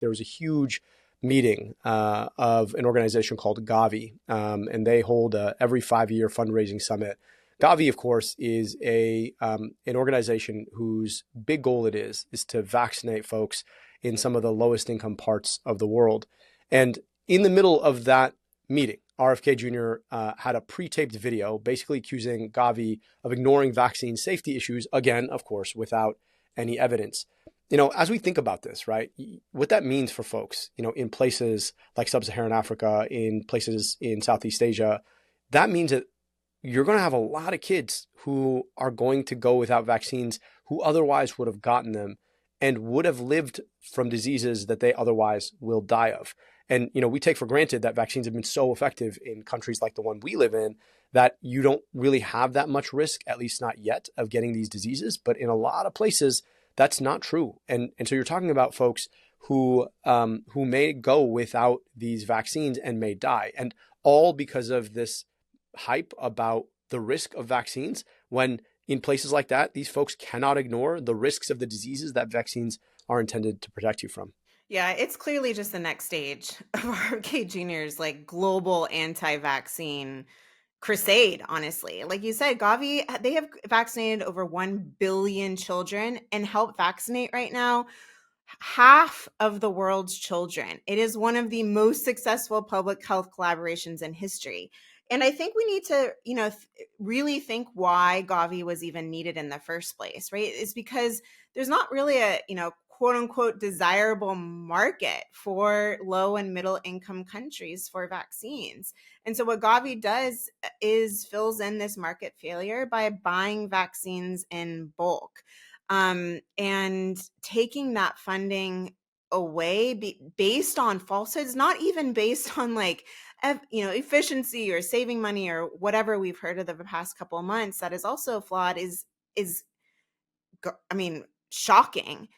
there was a huge meeting of an organization called GAVI, and they hold every 5-year fundraising summit. GAVI, of course, is an organization whose big goal it is to vaccinate folks in some of the lowest income parts of the world. And in the middle of that meeting, RFK Jr. Had a pre-taped video basically accusing GAVI of ignoring vaccine safety issues, again, of course, without any evidence. As we think about this, right, what that means for folks, in places like sub-Saharan Africa, in places in Southeast Asia, that means that you're going to have a lot of kids who are going to go without vaccines who otherwise would have gotten them and would have lived from diseases that they otherwise will die of. And, we take for granted that vaccines have been so effective in countries like the one we live in that you don't really have that much risk, at least not yet, of getting these diseases. But in a lot of places, that's not true. And so you're talking about folks who may go without these vaccines and may die, and all because of this hype about the risk of vaccines, when in places like that, these folks cannot ignore the risks of the diseases that vaccines are intended to protect you from. Yeah, it's clearly just the next stage of RFK Jr.'s like global anti-vaccine crusade, honestly. Like you said, Gavi, they have vaccinated over 1 billion children and help vaccinate right now half of the world's children. It is one of the most successful public health collaborations in history. And I think we need to, really think why Gavi was even needed in the first place, right? It's because there's not really a, quote unquote desirable market for low and middle income countries for vaccines. And so what Gavi does is fills in this market failure by buying vaccines in bulk, and taking that funding away based on falsehoods, not even based on like efficiency or saving money or whatever we've heard of the past couple of months. That is also flawed. Is I mean, shocking.